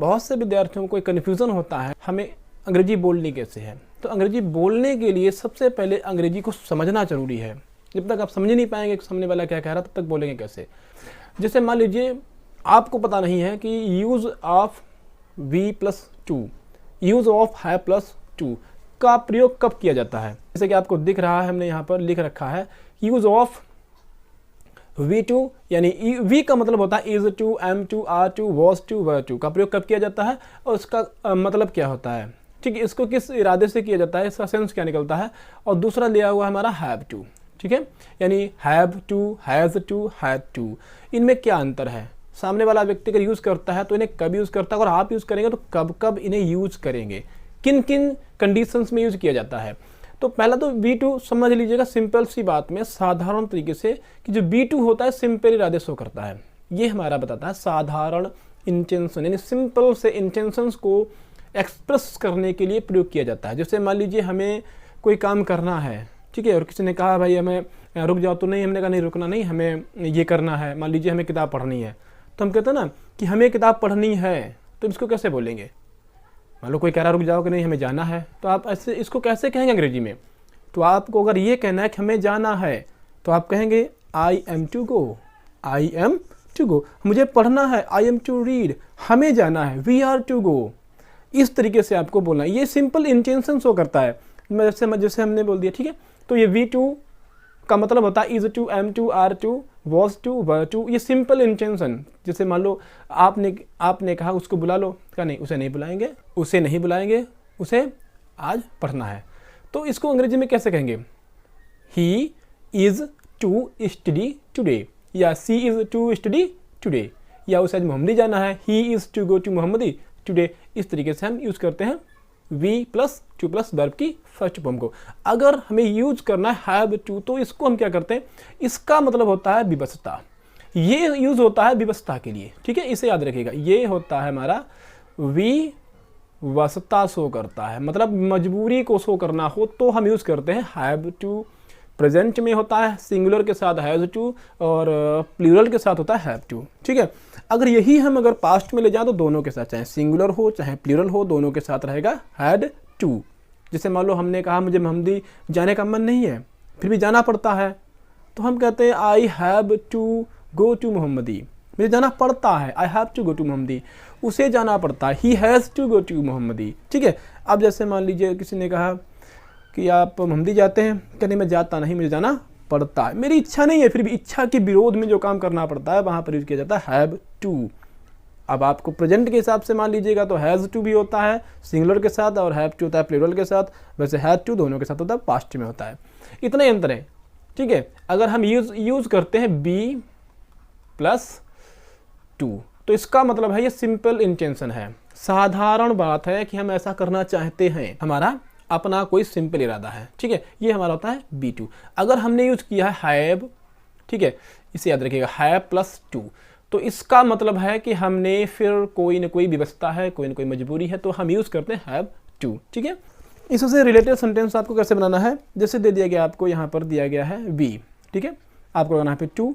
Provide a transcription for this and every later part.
बहुत से विद्यार्थियों को कन्फ्यूज़न होता है हमें अंग्रेजी बोलनी कैसे है। तो अंग्रेजी बोलने के लिए सबसे पहले अंग्रेजी को समझना जरूरी है। जब तक आप समझ नहीं पाएंगे कि सामने वाला क्या कह रहा है तब तक बोलेंगे कैसे। जैसे मान लीजिए आपको पता नहीं है कि use of V+2, use of है+2 का प्रयोग कब किया जाता है। जैसे कि आपको दिख रहा है, हमने यहाँ पर लिख रखा है यूज़ ऑफ V2, यानी V का मतलब होता है is to, am to, are to, was to, were to का प्रयोग कब किया जाता है और उसका मतलब क्या होता है। ठीक है, इसको किस इरादे से किया जाता है, इसका सेंस क्या निकलता है। और दूसरा लिया हुआ है हमारा हैव टू। ठीक है, यानी have to, has to, had to, इनमें क्या अंतर है। सामने वाला व्यक्ति अगर यूज़ करता है तो इन्हें कब यूज़ करता है और आप यूज़ करेंगे तो कब कब इन्हें यूज़ करेंगे, किन किन कंडीशंस में यूज़ किया जाता है। तो पहला तो V2 समझ लीजिएगा सिंपल सी बात में, साधारण तरीके से, कि जो V2 होता है सिंपल इरादे शो करता है। ये हमारा बताता है साधारण इंटेंशन, यानी सिंपल से इंटेंशंस को एक्सप्रेस करने के लिए प्रयोग किया जाता है। जैसे मान लीजिए हमें कोई काम करना है, ठीक है, और किसी ने कहा भाई हमें रुक जाओ, तो नहीं, हमने कहा नहीं रुकना नहीं, हमें ये करना है। मान लीजिए हमें किताब पढ़नी है, तो हम कहते हैं ना कि हमें किताब पढ़नी है, तो इसको कैसे बोलेंगे। मान लो कोई कह रहा रुक जाओ कि नहीं हमें जाना है, तो आप ऐसे इसको कैसे कहेंगे अंग्रेजी में। तो आपको अगर ये कहना है कि हमें जाना है तो आप कहेंगे I am to go, I am to go, मुझे पढ़ना है, आई एम टू रीड, हमें जाना है, वी आर टू गो। इस तरीके से आपको बोलना है। ये सिंपल इंटेंशन शो करता है। जैसे हमने बोल दिया, ठीक है। तो ये V2 का मतलब होता है is to, am to, are to, was to, were to. ये सिंपल इंटेंशन। जैसे मान लो आपने कहा उसको बुला लो, क्या नहीं, उसे नहीं बुलाएंगे, उसे आज पढ़ना है। तो इसको अंग्रेजी में कैसे कहेंगे, he is to study today, she is to to study today, या उसे आज मोहम्मदी जाना है, he is to go to Mohammadi today. इस तरीके से हम यूज़ करते हैं V+2+ वर्ब की फर्स्ट फॉर्म को। अगर हमें यूज करना है हैव टू, तो इसको हम क्या करते हैं, इसका मतलब होता है विवशता। ये यूज होता है विवशता के लिए, ठीक है, इसे याद रखिएगा। ये होता है हमारा विवशता शो करता है, मतलब मजबूरी को शो करना हो तो हम यूज करते हैं हैव टू। प्रेजेंट में होता है सिंगुलर के साथ हैज टू और प्लूरल के साथ होता है हैव टू, ठीक है। अगर यही हम अगर पास्ट में ले जाएं तो दोनों के साथ, चाहे सिंगुलर हो चाहे प्लूरल हो, दोनों के साथ रहेगा हैड टू। जैसे मान लो हमने कहा मुझे मोहम्मदी जाने का मन नहीं है, फिर भी जाना पड़ता है, तो हम कहते हैं I have to go to Mohammadi, मुझे जाना पड़ता है, I have to go to Mohammadi, उसे जाना पड़ता है, he has to go to Mohammadi, ठीक है। अब जैसे मान लीजिए किसी ने कहा कि आप मोहम्मदी जाते हैं, कहने मैं जाता नहीं, मुझे जाना पड़ता है, मेरी इच्छा नहीं है, फिर भी इच्छा के विरोध में जो काम करना पड़ता है वहाँ पर यूज किया जाता है हैव टू। अब आपको प्रेजेंट के हिसाब से मान लीजिएगा तो हैज़ टू भी होता है सिंगुलर के साथ और हैव टू होता है प्लूरल के साथ, वैसे हैव टू दोनों के साथ होता है, पास्ट में होता है। इतना ही अंतर है, ठीक है। अगर हम यूज करते हैं V+2 तो इसका मतलब है ये सिंपल इंटेंशन है, साधारण बात है कि हम ऐसा करना चाहते हैं, हमारा अपना कोई सिंपल इरादा है, ठीक है। ये हमारा होता है V2। अगर हमने यूज किया है हैव, ठीक है, इसे याद रखिएगा, हैव+2, तो इसका मतलब है कि हमने फिर कोई ना कोई व्यवस्था है, कोई ना कोई मजबूरी है, तो हम यूज करते हैं हैव टू, ठीक है। इससे रिलेटेड सेंटेंस आपको कैसे बनाना है, जैसे दे दिया गया आपको, यहाँ पर दिया गया है V, ठीक है, आपको लगाना है टू।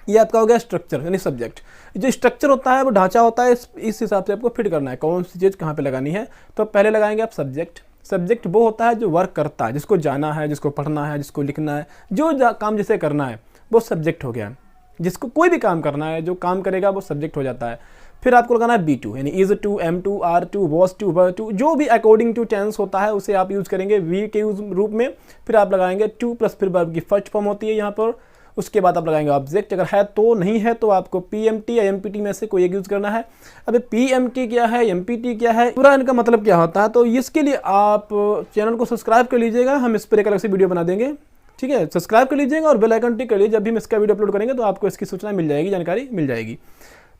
ये आपका हो गया स्ट्रक्चर यानी सब्जेक्ट। जो स्ट्रक्चर होता है वो ढांचा होता है, इस हिसाब से आपको फिट करना है कौन सी चीज़ कहाँ पे लगानी है। तो पहले लगाएंगे आप सब्जेक्ट। सब्जेक्ट वो होता है जो वर्क करता है, जिसको जाना है, जिसको पढ़ना है, जिसको लिखना है, जो काम जिसे करना है वो सब्जेक्ट हो गया। जिसको कोई भी काम करना है, जो काम करेगा वो सब्जेक्ट हो जाता है। फिर आपको लगाना है V2 यानी is to, am to, are to, was to, were to, जो भी अकॉर्डिंग टू टेंस होता है उसे आप यूज़ करेंगे V के रूप में। फिर आप लगाएंगे टू प्लस फिर वर्ब की फर्स्ट फॉर्म होती है यहाँ पर। उसके बाद आप लगाएंगे ऑब्जेक्ट, अगर है तो, नहीं है तो आपको PMT या MPT में से कोई एक यूज़ करना है। अब PMT क्या है, MPT क्या है, पूरा इनका मतलब क्या होता है, तो इसके लिए आप चैनल को सब्सक्राइब कर लीजिएगा, हम इस पर एक अलग से वीडियो बना देंगे, ठीक है। सब्सक्राइब कर लीजिएगा और बेल आइकन टिक कर लीजिए, जब भी हम इसका वीडियो अपलोड करेंगे तो आपको इसकी सूचना मिल जाएगी, जानकारी मिल जाएगी।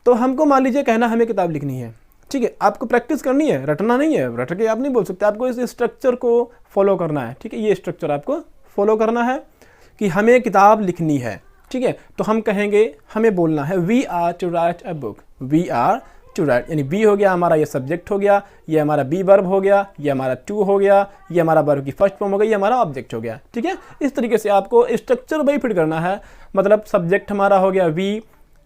तो हमको मान लीजिए कहना हमें किताब लिखनी है, ठीक है, आपको प्रैक्टिस करनी है, रटना नहीं है, रट के आप नहीं बोल सकते, आपको इस स्ट्रक्चर को फॉलो करना है, ठीक है। ये स्ट्रक्चर आपको फॉलो करना है कि हमें किताब लिखनी है, ठीक है। तो हम कहेंगे, हमें बोलना है we are to write a book, we are to write, यानी बी हो गया हमारा, ये सब्जेक्ट हो गया, ये हमारा बी वर्ब हो गया, ये हमारा टू हो गया, ये हमारा वर्ब की फर्स्ट फॉर्म हो गई, ये हमारा ऑब्जेक्ट हो गया, ठीक है। इस तरीके से आपको स्ट्रक्चर वही फिट करना है, मतलब सब्जेक्ट हमारा हो गया वी,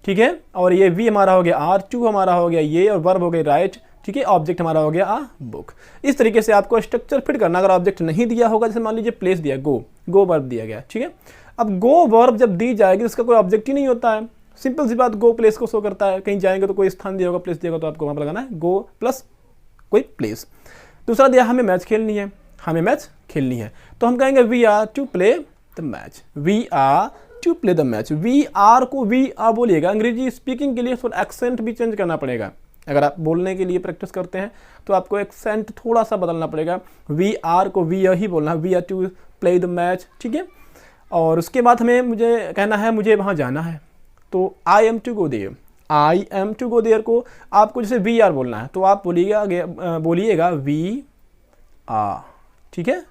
ठीक है, और ये वी हमारा हो गया आर, टू हमारा हो गया ये, और वर्ब हो गया राइट, ठीक है, ऑब्जेक्ट हमारा हो गया आ बुक। इस तरीके से आपको स्ट्रक्चर फिट करना। अगर ऑब्जेक्ट नहीं दिया होगा, जैसे मान लीजिए प्लेस दिया, गो वर्ब दिया गया, ठीक है। अब गो वर्ब जब दी जाएगी इसका कोई ऑब्जेक्ट ही नहीं होता है, सिंपल सी बात, गो प्लेस को शो करता है। कहीं जाएंगे तो कोई स्थान दिया होगा, प्लेस दिया होगा, तो आपको वहाँ पर लगाना है गो प्लस कोई प्लेस। दूसरा दिया हमें मैच खेलनी है, हमें मैच खेलनी है, तो हम कहेंगे we are to play the match, we are to play the match. We are को वी आर बोलिएगा। अंग्रेजी स्पीकिंग के लिए थोड़ा एक्सेंट भी चेंज करना पड़ेगा। अगर आप बोलने के लिए प्रैक्टिस करते हैं तो आपको एक्सेंट थोड़ा सा बदलना पड़ेगा। वी आर को वी आर ही बोलना है, we are to play the match, ठीक है। और उसके बाद हमें मुझे कहना है मुझे वहाँ जाना है, तो I am to go there, I am to go there को आपको जैसे वी आर बोलना है तो आप बोलिएगा वी आ, ठीक है।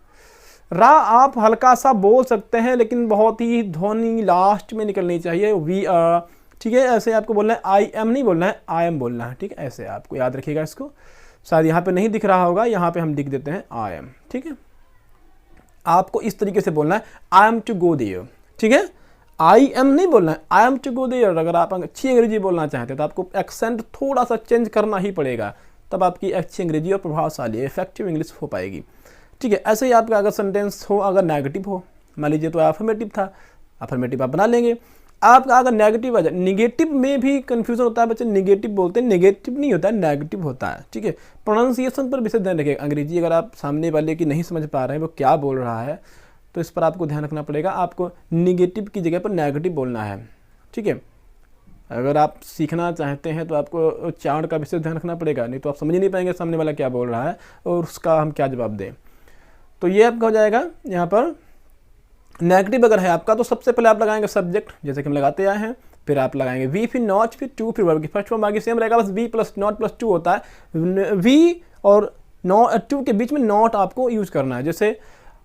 रा आप हल्का सा बोल सकते हैं लेकिन बहुत ही ध्वनि लास्ट में निकलनी चाहिए, वी आ, ठीक है। ऐसे आपको बोलना है, आई एम नहीं बोलना है, आई एम बोलना है, ठीक है। ऐसे आपको याद रखिएगा इसको। शायद यहाँ पे नहीं दिख रहा होगा, यहाँ पे हम लिख देते हैं आई एम, ठीक है। आपको इस तरीके से बोलना है, I am to go there, ठीक है। आई एम नहीं बोलना है, I am to go there. अगर आप अच्छी अंग्रेजी बोलना चाहते हैं तो आपको एक्सेंट थोड़ा सा चेंज करना ही पड़ेगा, तब आपकी अच्छी अंग्रेजी और प्रभावशाली इफेक्टिव इंग्लिश हो पाएगी, ठीक है। ऐसे ही आपका अगर सेंटेंस हो, अगर नेगेटिव हो, मान लीजिए तो अफर्मेटिव था, अफर्मेटिव आप बना लेंगे। आपका अगर नेगेटिव आ जाए, निगेटिव में भी कंफ्यूजन होता है, बच्चे निगेटिव बोलते हैं, नेगेटिव नहीं होता है, नेगेटिव होता है, ठीक है। प्रोनाउंसिएशन पर विशेष ध्यान रखिएगा। अंग्रेजी अगर आप सामने वाले की नहीं समझ पा रहे हैं वो क्या बोल रहा है, तो इस पर आपको ध्यान रखना पड़ेगा। आपको निगेटिव की जगह पर नेगेटिव बोलना है, ठीक है। अगर आप सीखना चाहते हैं तो आपको उच्चारण का विशेष ध्यान रखना पड़ेगा, नहीं तो आप समझ नहीं पाएंगे सामने वाला क्या बोल रहा है और उसका हम क्या जवाब दें। तो ये आपका हो जाएगा यहाँ पर नेगेटिव अगर है आपका, तो सबसे पहले आप लगाएंगे सब्जेक्ट, जैसे कि हम लगाते आए हैं, फिर आप लगाएंगे वी, फिर नॉट, फिर टू, फिर वर्ब की फर्स्ट फॉर्म आगे सेम रहेगा, बस V plus not plus to होता है। वी और टू के बीच में नॉट आपको यूज करना है। जैसे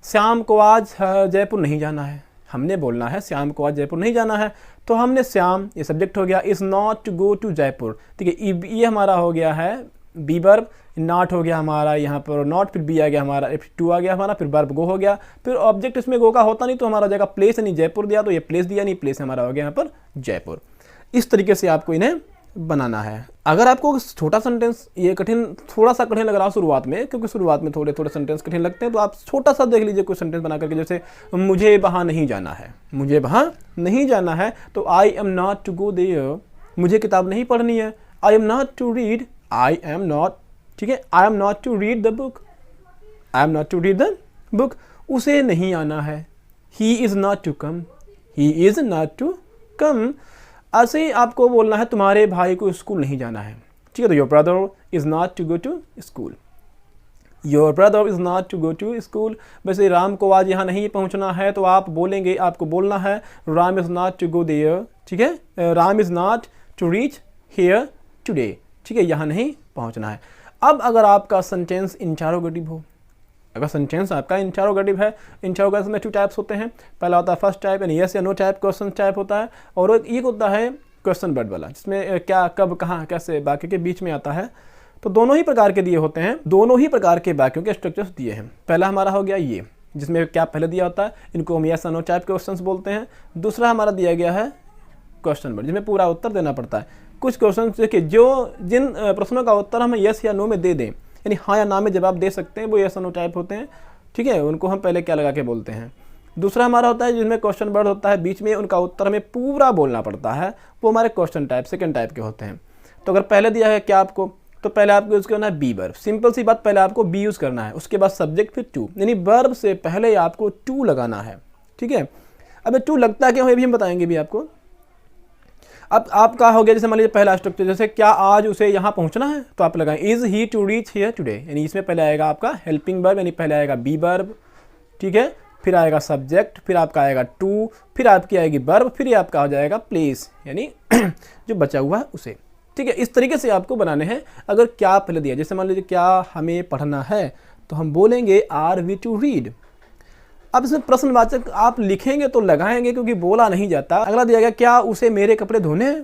श्याम को आज जयपुर नहीं जाना है, हमने बोलना है श्याम को आज जयपुर नहीं जाना है, तो हमने श्याम, ये सब्जेक्ट हो गया, is not to go to Jaipur, ठीक है। ये हमारा हो गया है बी वर्ब, नॉट हो गया हमारा यहाँ पर नॉट, फिर बी आ गया हमारा, टू आ गया हमारा, फिर वर्ब गो हो गया, फिर ऑब्जेक्ट इसमें गो का होता नहीं तो हमारा हो जाएगा प्लेस, नहीं जयपुर दिया तो ये प्लेस दिया, नहीं प्लेस हमारा हो गया यहाँ पर जयपुर। इस तरीके से आपको इन्हें बनाना है। अगर आपको छोटा सेंटेंस ये थोड़ा सा कठिन लग रहा हो शुरुआत में, क्योंकि शुरुआत में थोड़े सेंटेंस कठिन लगते हैं, तो आप छोटा सा देख लीजिए कोई सेंटेंस बना करके, जैसे मुझे वहाँ नहीं जाना है, मुझे वहाँ नहीं जाना है, तो I am not to go there, मुझे किताब नहीं पढ़नी है। I am not to read, I am not, ठीक है, I am not to read the book, I am not to read the book, उसे नहीं आना है, he is not to come, he is not to come. ऐसे ही आपको बोलना है तुम्हारे भाई को स्कूल नहीं जाना है, ठीक है, तो your brother is not to go to school, your brother is not to go to school. वैसे राम को आज यहाँ नहीं पहुँचना है, तो आप बोलेंगे, आपको बोलना है Ram is not to go there, ठीक है, Ram is not to reach here today, ठीक है, यहाँ नहीं पहुँचना है। अब अगर आपका सेंटेंस इंटरोगेटिव हो, अगर सेंटेंस आपका इंटरोगेटिव है, इंटरोगेटिव में टू टाइप्स होते हैं, पहला होता है फर्स्ट टाइप यानी यस या नो टाइप, क्वेश्चन टाइप होता है, और एक होता है क्वेश्चन वर्ड वाला, जिसमें क्या, कब, कहाँ, कैसे वाक्य के बीच में आता है। तो दोनों ही प्रकार के दिए होते हैं, दोनों ही प्रकार के वाक्यों के स्ट्रक्चर्स दिए हैं। पहला हमारा हो गया ये, जिसमें क्या पहले दिया होता है, इनको हम यस या नो टाइप क्वेश्चन बोलते हैं। दूसरा हमारा दिया गया है क्वेश्चन वर्ड, जिसमें पूरा उत्तर देना पड़ता है। कुछ क्वेश्चन देखिए, जो जिन प्रश्नों का उत्तर हम यस या नो में दे दें, यानी हाँ या ना में जवाब दे सकते हैं, वो यस या नो टाइप होते हैं, ठीक है, उनको हम पहले क्या लगा के बोलते हैं। दूसरा हमारा होता है जिसमें क्वेश्चन वर्ड होता है, बीच में उनका उत्तर हमें पूरा बोलना पड़ता है, वो हमारे क्वेश्चन टाइप, सेकंड टाइप के होते हैं। तो अगर पहले दिया है क्या आपको, तो पहले आपको यूज़ करना है बी वर्ब, सिंपल सी बात, पहले आपको बी यूज़ करना है, उसके बाद सब्जेक्ट, फिर टू, यानी वर्ब से पहले आपको टू लगाना है, ठीक है। अब टू लगता क्यों है भी हम बताएंगे भी आपको। अब आपका हो गया, जैसे मान लीजिए पहला स्ट्रक्चर, जैसे क्या आज उसे यहाँ पहुँचना है, तो आप लगाएं is he to reach here today, यानी इसमें पहले आएगा आपका हेल्पिंग वर्ब, यानी पहले आएगा बी वर्ब, ठीक है, फिर आएगा सब्जेक्ट, फिर आपका आएगा टू, फिर आपकी आएगी वर्ब, फिर ये आपका हो जाएगा प्लेस, यानी जो बचा हुआ है उसे, ठीक है। इस तरीके से आपको बनाने हैं। अगर क्या पहले दिया, जैसे मान लीजिए क्या हमें पढ़ना है, तो हम बोलेंगे आर वी टू रीड। अब इसमें प्रश्नवाचक आप लिखेंगे तो लगाएंगे, क्योंकि बोला नहीं जाता। अगला दिया गया क्या उसे मेरे कपड़े धोने हैं,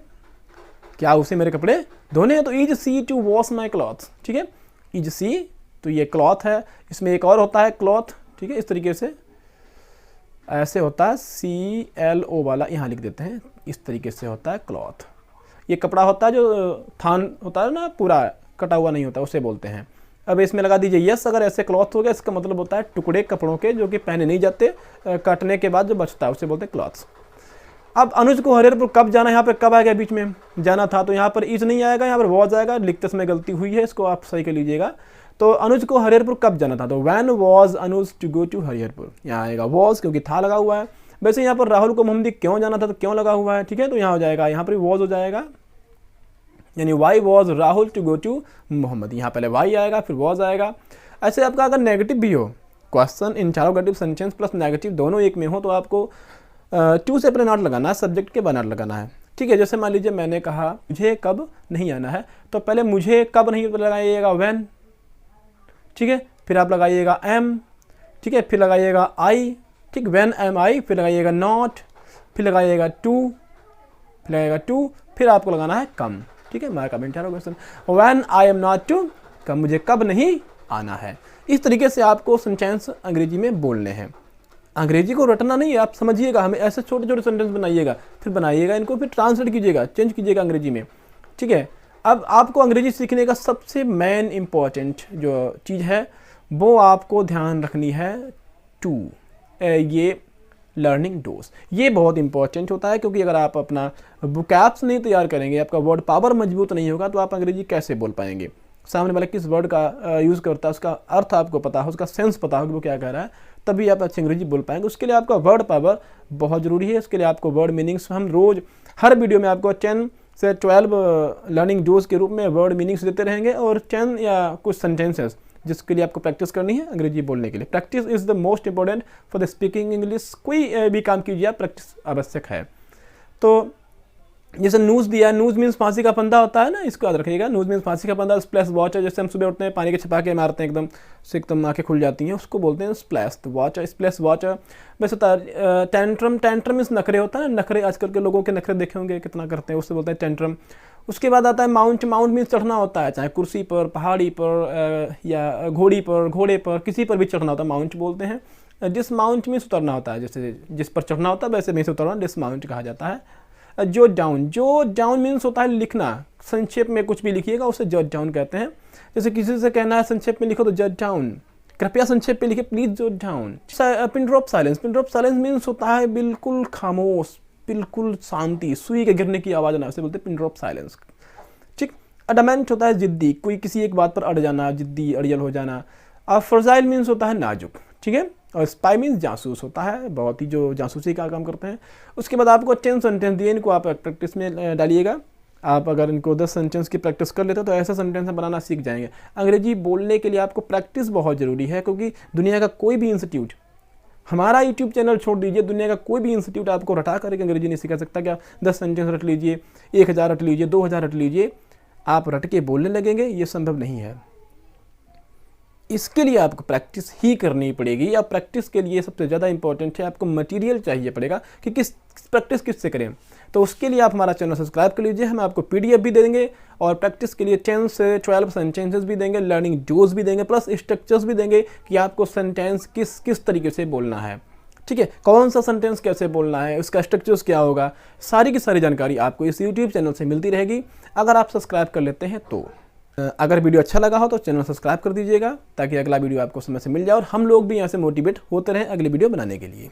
क्या उसे मेरे कपड़े धोने हैं, तो is she to wash my cloth, ठीक है, इज सी, तो ये क्लॉथ है, इसमें एक और होता है क्लॉथ, ठीक है, इस तरीके से ऐसे होता है CLO वाला, यहाँ लिख देते हैं, इस तरीके से होता है क्लॉथ, ये कपड़ा होता है जो थान होता है ना, पूरा कटा हुआ नहीं होता, उसे बोलते हैं। अब इसमें लगा दीजिए यस, अगर ऐसे क्लॉथ हो गया इसका मतलब होता है टुकड़े कपड़ों के जो कि पहने नहीं जाते, काटने के बाद जो बचता है उसे बोलते हैं क्लॉथ्स। अब अनुज को हरिहरपुर कब जाना है, यहाँ पे कब आएगा, बीच में जाना था, तो यहाँ पर इज नहीं आएगा, यहाँ पर वॉज आएगा, लिखते समय गलती हुई है, इसको आप सही कर लीजिएगा। तो अनुज को हरिहरपुर कब जाना था, तो when was Anuj to go to Hariharpur, यहाँ आएगा वॉज क्योंकि था लगा हुआ है। वैसे यहाँ पर राहुल को मोहम्मदी क्यों जाना था, तो क्यों लगा हुआ है, ठीक है, तो यहाँ हो जाएगा, यहाँ पर वॉज हो जाएगा, यानी why was Rahul to go to Mohammad, यहाँ पहले वाई आएगा फिर वॉज आएगा। ऐसे आपका अगर नेगेटिव भी हो, question interrogative sentence plus negative दोनों एक में हो, तो आपको टू से अपने नॉट लगाना है, सब्जेक्ट के बाद नॉट लगाना है, ठीक है। जैसे मान लीजिए मैंने कहा मुझे कब नहीं आना है, तो पहले मुझे कब नहीं लगाइएगा व्हेन, ठीक है, फिर आप लगाइएगा एम, ठीक है, फिर लगाइएगा आई, ठीक, व्हेन एम आई, फिर लगाइएगा नॉट, फिर लगाइएगा टू, फिर लगाइएगा टू, फिर आपको लगाना है कम, ठीक है, mark of interrogation, when I am not to come, मुझे कब नहीं आना है। इस तरीके से आपको सेंटेंस अंग्रेजी में बोलने हैं। अंग्रेजी को रटना नहीं है, आप समझिएगा, हमें ऐसे छोटे छोटे सेंटेंस बनाइएगा, फिर बनाइएगा इनको, फिर ट्रांसलेट कीजिएगा, चेंज कीजिएगा अंग्रेजी में, ठीक है। अब आपको अंग्रेजी सीखने का सबसे मेन इंपॉर्टेंट जो चीज़ है वो आपको ध्यान रखनी है, टू, ये लर्निंग डोज, ये बहुत इंपॉर्टेंट होता है, क्योंकि अगर आप अपना वोकैब्स नहीं तैयार करेंगे, आपका वर्ड पावर मजबूत नहीं होगा, तो आप अंग्रेजी कैसे बोल पाएंगे। सामने वाला किस वर्ड का यूज़ करता है, उसका अर्थ आपको पता हो, उसका सेंस पता हो कि वो क्या कह रहा है, तभी आप अच्छी अंग्रेजी बोल पाएंगे। उसके लिए आपका वर्ड पावर बहुत ज़रूरी है। इसके लिए आपको वर्ड मीनिंग्स, हम रोज़ हर वीडियो में आपको 10 से 12 लर्निंग डोज के रूप में वर्ड मीनिंग्स देते रहेंगे, और 10 या कुछ सेंटेंसेस जिसके लिए आपको प्रैक्टिस करनी है अंग्रेजी बोलने के लिए। Practice is the most important for the speaking English. कोई भी काम कीजिए आप, प्रैक्टिस आवश्यक है। तो जैसे नूज़ दिया, नूज़ मीन्स फांसी का फंदा होता है ना, इसको याद रखिएगा, नूज़ मीन्स फांसी का फंदा। स्प्लैश वॉच है, जैसे हम सुबह उठते हैं पानी के छपाके मारते हैं एकदम से, एकदम आँखें खुल जाती हैं, उसको बोलते हैं स्प्लैश वॉच। स्प्लैश वॉच वैसे होता है टेंट्रम, टेंट्रम मीन्स नखरे होता है, नखरे आजकल के लोगों के नखरे देखे होंगे कितना करते हैं, उससे बोलते हैं टेंट्रम। उसके बाद आता है माउंट। माउंट मीन्स चढ़ना होता है, चाहे कुर्सी पर, पहाड़ी पर या घोड़ी पर, घोड़े पर, किसी पर भी चढ़ना होता है, माउंट बोलते हैं। डिसमाउंट मीन्स उतरना होता है, जैसे जिस पर चढ़ना होता है वैसे में से उतरना डिसमाउंट कहा जाता है। जोट डाउन, जोट डाउन मीन्स होता है लिखना, संक्षेप में कुछ भी लिखिएगा उसे जोट डाउन कहते हैं। जैसे किसी से कहना है संक्षेप में लिखो तो जोट डाउन, कृपया संक्षेप में लिखे, please jot down. Pin drop silence, pin drop silence means होता है बिल्कुल खामोश, बिल्कुल शांति, सुई के गिरने की आवाज़ ना, उसे बोलते हैं पिन ड्रॉप साइलेंस, ठीक। अडमेंट होता है जिद्दी, कोई किसी एक बात पर अड़ जाना, जिद्दी अड़ियल हो जाना। और फ्रजाइल मीन्स होता है नाजुक, ठीक है। और स्पाई मीन्स जासूस होता है, बहुत ही जो जासूसी का काम करते हैं। उसके बाद आपको 10 सेंटेंस दिए, इनको आप प्रैक्टिस में डालिएगा। आप अगर इनको 10 सेंटेंस की प्रैक्टिस कर लेते हो तो ऐसा सेंटेंस बनाना सीख जाएंगे। अंग्रेजी बोलने के लिए आपको प्रैक्टिस बहुत ज़रूरी है, क्योंकि दुनिया का कोई भी इंस्टीट्यूट, हमारा यूट्यूब चैनल छोड़ दीजिए, दुनिया का कोई भी इंस्टीट्यूट आपको रटा करके अंग्रेजी नहीं सिखा सकता। क्या 10 सेंटेंस रट लीजिए, 1000 रट लीजिए, 2000 रट लीजिए, आप रट के बोलने लगेंगे, ये संभव नहीं है। इसके लिए आपको प्रैक्टिस ही करनी पड़ेगी। या प्रैक्टिस के लिए सबसे ज़्यादा इंपॉर्टेंट है, आपको मटेरियल चाहिए पड़ेगा कि किस प्रैक्टिस किससे करें। तो उसके लिए आप हमारा चैनल सब्सक्राइब कर लीजिए, हम आपको PDF भी दे देंगे, और प्रैक्टिस के लिए 10 से 12 सेंटेंसेस भी देंगे, लर्निंग डोज भी देंगे, प्लस स्ट्रक्चर्स भी देंगे कि आपको सेंटेंस किस तरीके से बोलना है, ठीक है, कौन सा सेंटेंस कैसे बोलना है, उसका स्ट्रक्चर्स क्या होगा, सारी की सारी जानकारी आपको इस यूट्यूब चैनल से मिलती रहेगी, अगर आप सब्सक्राइब कर लेते हैं तो। अगर वीडियो अच्छा लगा हो तो चैनल सब्सक्राइब कर दीजिएगा, ताकि अगला वीडियो आपको समय से मिल जाए और हम लोग भी यहाँ से मोटिवेट होते रहें अगली वीडियो बनाने के लिए।